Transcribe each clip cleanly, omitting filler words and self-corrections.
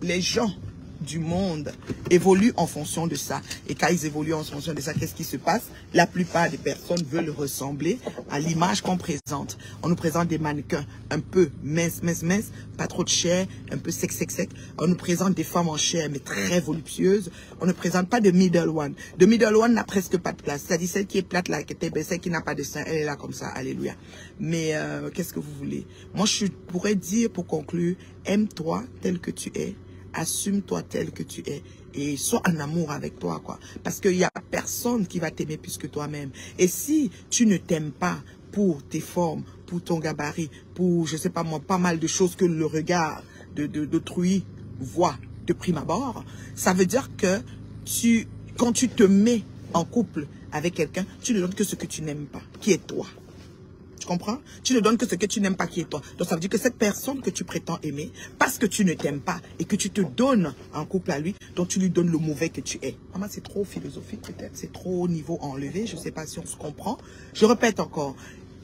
les gens du monde évoluent en fonction de ça. Et quand ils évoluent en fonction de ça, qu'est-ce qui se passe? La plupart des personnes veulent ressembler à l'image qu'on présente. On nous présente des mannequins un peu minces, pas trop de chair, un peu sec. On nous présente des femmes en chair, mais très voluptueuses. On ne présente pas de middle one. De middle one n'a presque pas de place. C'est-à-dire celle qui est plate là, celle qui n'a pas de sein, elle est là comme ça, alléluia. Mais qu'est-ce que vous voulez? Moi, je pourrais dire pour conclure, aime-toi tel que tu es. Assume-toi tel que tu es et sois en amour avec toi, quoi. Parce qu'il n'y a personne qui va t'aimer plus que toi-même. Et si tu ne t'aimes pas pour tes formes, pour ton gabarit, pour, je sais pas moi, pas mal de choses que le regard d'autrui voit de prime abord, ça veut dire que quand tu te mets en couple avec quelqu'un, tu ne donnes que ce que tu n'aimes pas, qui est toi. Tu comprends? Tu ne donnes que ce que tu n'aimes pas qui est toi. Donc ça veut dire que cette personne que tu prétends aimer, parce que tu ne t'aimes pas et que tu te donnes en couple à lui, donc tu lui donnes le mauvais que tu es. Maman, c'est trop philosophique peut-être, c'est trop au niveau enlevé, je ne sais pas si on se comprend. Je répète encore,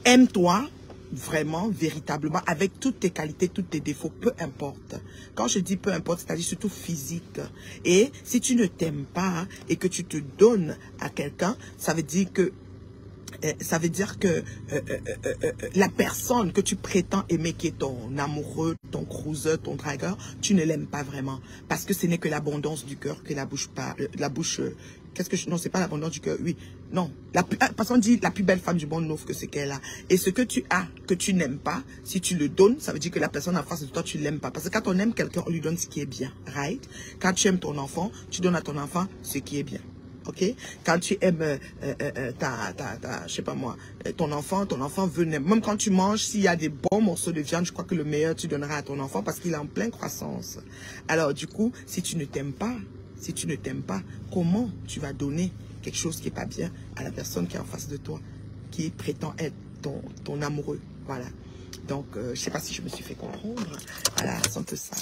aime-toi vraiment, véritablement, avec toutes tes qualités, tous tes défauts, peu importe. Quand je dis peu importe, c'est-à-dire surtout physique. Et si tu ne t'aimes pas et que tu te donnes à quelqu'un, ça veut dire que la personne que tu prétends aimer, qui est ton amoureux, ton cruiser, ton dragueur, tu ne l'aimes pas vraiment. Parce que ce n'est que l'abondance du cœur que la bouche pas, non, c'est pas l'abondance du cœur, oui. Non, parce qu'on dit la plus belle femme du monde n'offre que ce qu'elle a. Et ce que tu as, que tu n'aimes pas, si tu le donnes, ça veut dire que la personne en face de toi, tu l'aimes pas. Parce que quand on aime quelqu'un, on lui donne ce qui est bien, right? Quand tu aimes ton enfant, tu donnes à ton enfant ce qui est bien. Ok, quand tu aimes je sais pas moi, ton enfant veut, même quand tu manges, s'il y a des bons morceaux de viande, je crois que le meilleur tu donneras à ton enfant parce qu'il est en pleine croissance. Alors du coup, si tu ne t'aimes pas, comment tu vas donner quelque chose qui est pas bien à la personne qui est en face de toi, qui prétend être ton amoureux? Voilà. Donc, je sais pas si je me suis fait comprendre. Voilà, sans que ça.